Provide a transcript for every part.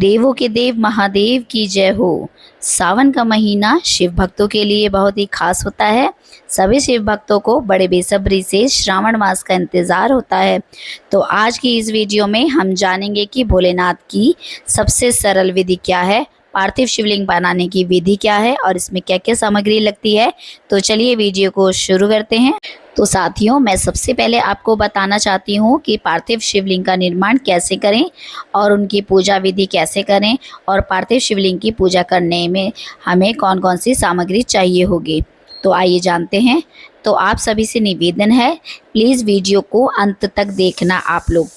देवों के देव महादेव की जय हो। सावन का महीना शिव भक्तों के लिए बहुत ही खास होता है। सभी शिव भक्तों को बड़े बेसब्री से श्रावण मास का इंतज़ार होता है। तो आज की इस वीडियो में हम जानेंगे कि भोलेनाथ की सबसे सरल विधि क्या है, पार्थिव शिवलिंग बनाने की विधि क्या है और इसमें क्या क्या सामग्री लगती है। तो चलिए वीडियो को शुरू करते हैं। तो साथियों, मैं सबसे पहले आपको बताना चाहती हूँ कि पार्थिव शिवलिंग का निर्माण कैसे करें और उनकी पूजा विधि कैसे करें और पार्थिव शिवलिंग की पूजा करने में हमें कौन कौन सी सामग्री चाहिए होगी। तो आइए जानते हैं। तो आप सभी से निवेदन है, प्लीज़ वीडियो को अंत तक देखना आप लोग।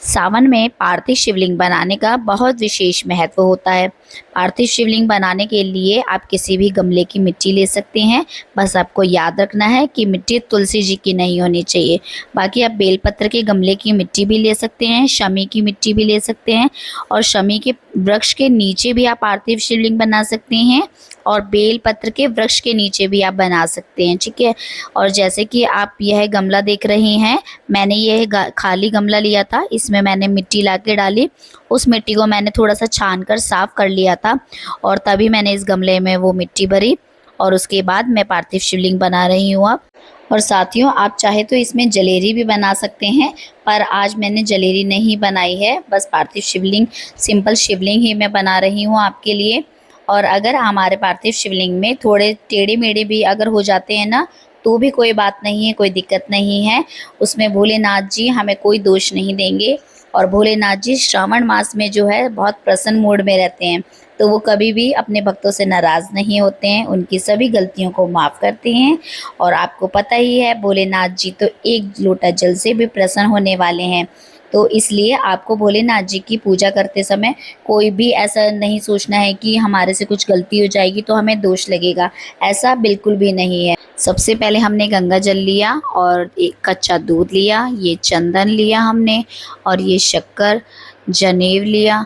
सावन में पार्थिव शिवलिंग बनाने का बहुत विशेष महत्व होता है। पार्थिव शिवलिंग बनाने के लिए आप किसी भी गमले की मिट्टी ले सकते हैं। बस आपको याद रखना है कि मिट्टी तुलसी जी की नहीं होनी चाहिए। बाकी आप बेलपत्र के गमले की मिट्टी भी ले सकते हैं, शमी की मिट्टी भी ले सकते हैं और शमी के वृक्ष के नीचे भी आप पार्थिव शिवलिंग बना सकते हैं और बेलपत्र के वृक्ष के नीचे भी आप बना सकते हैं, ठीक है। और जैसे कि आप यह गमला देख रहे हैं, मैंने यह खाली गमला लिया था, इसमें मैंने मिट्टी ला के डाली। उस मिट्टी को मैंने थोड़ा सा छान कर साफ़ कर लिया था और तभी मैंने इस गमले में वो मिट्टी भरी और उसके बाद मैं पार्थिव शिवलिंग बना रही हूँ अब। और साथियों, आप चाहे तो इसमें जलेरी भी बना सकते हैं, पर आज मैंने जलेरी नहीं बनाई है। बस पार्थिव शिवलिंग, सिंपल शिवलिंग ही मैं बना रही हूँ आपके लिए। और अगर हमारे पार्थिव शिवलिंग में थोड़े टेढ़े मेढ़े भी अगर हो जाते हैं ना, तो भी कोई बात नहीं है, कोई दिक्कत नहीं है। उसमें भोलेनाथ जी हमें कोई दोष नहीं देंगे। और भोलेनाथ जी श्रावण मास में जो है बहुत प्रसन्न मूड में रहते हैं, तो वो कभी भी अपने भक्तों से नाराज़ नहीं होते हैं, उनकी सभी गलतियों को माफ़ करते हैं। और आपको पता ही है, भोलेनाथ जी तो एक लोटा जल से भी प्रसन्न होने वाले हैं। तो इसलिए आपको भोलेनाथ जी की पूजा करते समय कोई भी ऐसा नहीं सोचना है कि हमारे से कुछ गलती हो जाएगी तो हमें दोष लगेगा, ऐसा बिल्कुल भी नहीं है। सबसे पहले हमने गंगा जल लिया और एक कच्चा दूध लिया, ये चंदन लिया हमने और ये शक्कर, जनेव लिया,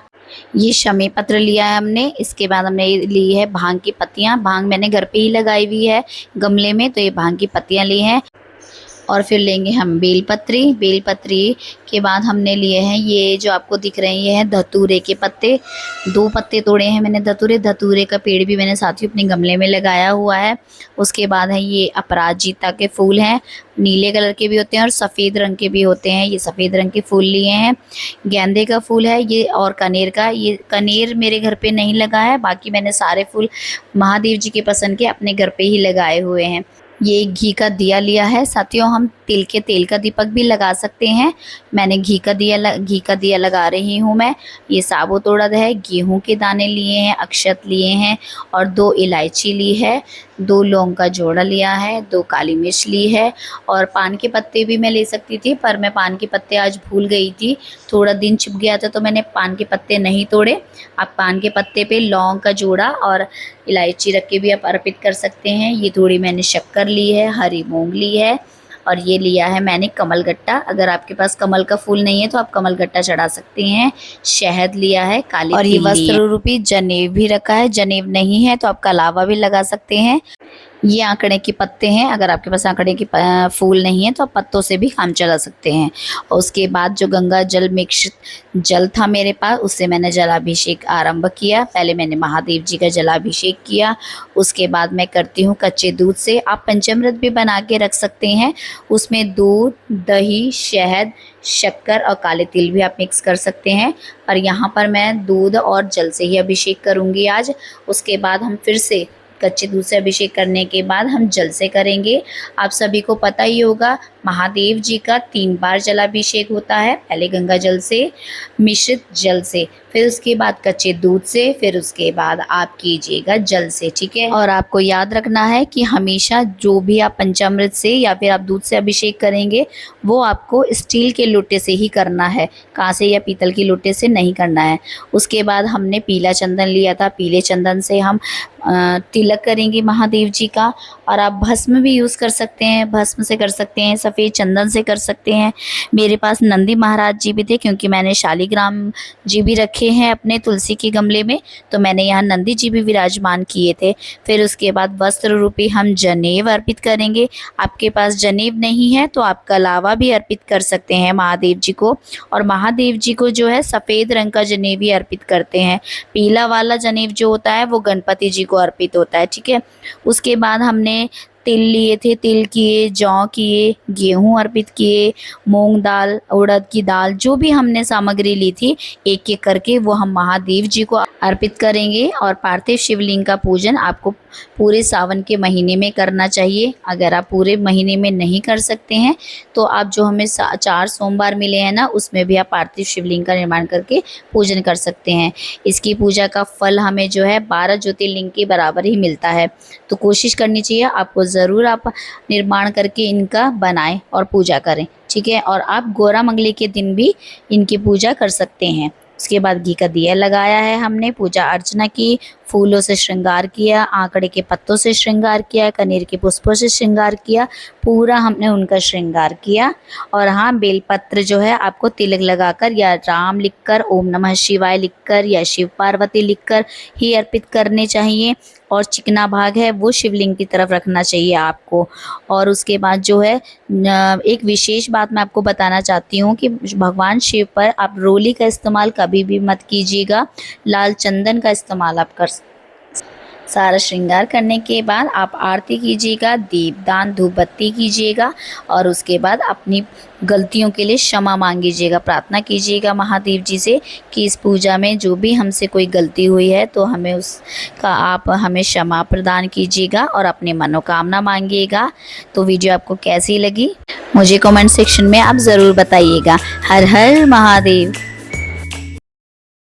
ये शमी पत्र लिया है हमने। इसके बाद हमने ली है भांग की पत्तियाँ। भांग मैंने घर पे ही लगाई हुई है गमले में, तो ये भांग की पत्तियाँ ली हैं। और फिर लेंगे हम बेलपत्री। बेलपत्री के बाद हमने लिए हैं ये जो आपको दिख रहे हैं, ये हैं धतूरे के पत्ते। 2 पत्ते तोड़े हैं मैंने धतूरे का पेड़ भी मैंने साथ ही अपने गमले में लगाया हुआ है। उसके बाद है ये अपराजिता के फूल हैं, नीले कलर के भी होते हैं और सफ़ेद रंग के भी होते हैं। ये सफ़ेद रंग के फूल लिए हैं। गेंदे का फूल है ये और कनेर का। ये कनेर मेरे घर पे नहीं लगा है, बाकी मैंने सारे फूल महादेव जी के पसंद के अपने घर पे ही लगाए हुए हैं। ये घी का दिया लिया है। साथियों, हम तिल के तेल का दीपक भी लगा सकते हैं। मैंने घी का दिया लगा रही हूँ मैं। ये साबुत उड़द है, गेहूं के दाने लिए हैं, अक्षत लिए हैं और 2 इलायची ली है, 2 लौंग का जोड़ा लिया है, 2 काली मिर्च ली है और पान के पत्ते भी मैं ले सकती थी, पर मैं पान के पत्ते आज भूल गई थी। थोड़ा दिन छिप गया था तो मैंने पान के पत्ते नहीं तोड़े। आप पान के पत्ते पे लौंग का जोड़ा और इलायची रख के भी आप अर्पित कर सकते हैं। ये थोड़ी मैंने शक्कर ली है, हरी मूंग ली है और ये लिया है मैंने कमलगट्टा। अगर आपके पास कमल का फूल नहीं है तो आप कमलगट्टा चढ़ा सकते हैं। शहद लिया है, काली और ये वस्त्र रूपी जनेव भी रखा है। जनेव नहीं है तो आप कलावा भी लगा सकते हैं। ये आंकड़े के पत्ते हैं, अगर आपके पास आंकड़े के फूल नहीं है तो आप पत्तों से भी काम चला सकते हैं। और उसके बाद जो गंगा जल मिश्रित जल था मेरे पास, उससे मैंने जलाभिषेक आरंभ किया। पहले मैंने महादेव जी का जलाभिषेक किया, उसके बाद मैं करती हूँ कच्चे दूध से। आप पंचामृत भी बना के रख सकते हैं, उसमें दूध, दही, शहद, शक्कर और काले तिल भी आप मिक्स कर सकते हैं। और यहाँ पर मैं दूध और जल से ही अभिषेक करूँगी आज। उसके बाद हम फिर से कच्चे दूध से अभिषेक करने के बाद हम जल से करेंगे। आप सभी को पता ही होगा, महादेव जी का 3 बार जलाभिषेक होता है। पहले गंगा जल से, मिश्रित जल से, फिर उसके बाद कच्चे दूध से, फिर उसके बाद आप कीजिएगा जल से, ठीक है। और आपको याद रखना है कि हमेशा जो भी आप पंचामृत से या फिर आप दूध से अभिषेक करेंगे वो आपको स्टील के लोटे से ही करना है, कांसे या पीतल के लोटे से नहीं करना है। उसके बाद हमने पीला चंदन लिया था, पीले चंदन से हम तिलक करेंगे महादेव जी का। और आप भस्म भी यूज़ कर सकते हैं, भस्म से कर सकते हैं, सफ़ेद चंदन से कर सकते हैं। मेरे पास नंदी महाराज जी भी थे क्योंकि मैंने शालिग्राम जी भी रखे रखे हैं अपने तुलसी के गमले में, तो मैंने यहाँ नंदी जी भी विराजमान किए थे। फिर उसके बाद वस्त्र रूपी हम जनेऊ अर्पित करेंगे। आपके पास जनेऊ नहीं है तो आप कलावा भी अर्पित कर सकते हैं महादेव जी को। और महादेव जी को जो है सफ़ेद रंग का जनेऊ भी अर्पित करते हैं। पीला वाला जनेऊ जो होता है वो गणपति जी को अर्पित होता है, ठीक है। उसके बाद हमने तिल लिए थे, तिल किए, जौ किए, गेहूँ अर्पित किए, मूंग दाल, उड़द की दाल, जो भी हमने सामग्री ली थी एक एक करके वो हम महादेव जी को अर्पित करेंगे। और पार्थिव शिवलिंग का पूजन आपको पूरे सावन के महीने में करना चाहिए। अगर आप पूरे महीने में नहीं कर सकते हैं तो आप जो हमें 4 सोमवार मिले हैं ना, उसमें भी आप पार्थिव शिवलिंग का निर्माण करके पूजन कर सकते हैं। इसकी पूजा का फल हमें जो है 12 ज्योतिर्लिंग के बराबर ही मिलता है। तो कोशिश करनी चाहिए आपको, ज़रूर आप निर्माण करके इनका बनाएं और पूजा करें, ठीक है। और आप गोरा मंगली के दिन भी इनकी पूजा कर सकते हैं। उसके बाद घी का दिया लगाया है हमने, पूजा अर्चना की, फूलों से श्रृंगार किया, आंकड़े के पत्तों से श्रृंगार किया, कनेर के पुष्पों से श्रृंगार किया, पूरा हमने उनका श्रृंगार किया। और हाँ, बेलपत्र जो है आपको तिलक लगाकर या राम लिखकर, ओम नमः शिवाय लिखकर या शिव पार्वती लिखकर ही अर्पित करने चाहिए। और चिकना भाग है वो शिवलिंग की तरफ रखना चाहिए आपको। और उसके बाद जो है एक विशेष बात मैं आपको बताना चाहती हूँ कि भगवान शिव पर आप रोली का इस्तेमाल कभी भी मत कीजिएगा, लाल चंदन का इस्तेमाल आप कर। सारा श्रृंगार करने के बाद आप आरती कीजिएगा, दीपदान धूप बत्ती कीजिएगा और उसके बाद अपनी गलतियों के लिए क्षमा मांगीजिएगा, प्रार्थना कीजिएगा महादेव जी से कि इस पूजा में जो भी हमसे कोई गलती हुई है तो हमें उसका आप हमें क्षमा प्रदान कीजिएगा और अपनी मनोकामना मांगिएगा। तो वीडियो आपको कैसी लगी मुझे कमेंट सेक्शन में आप ज़रूर बताइएगा। हर हर महादेव।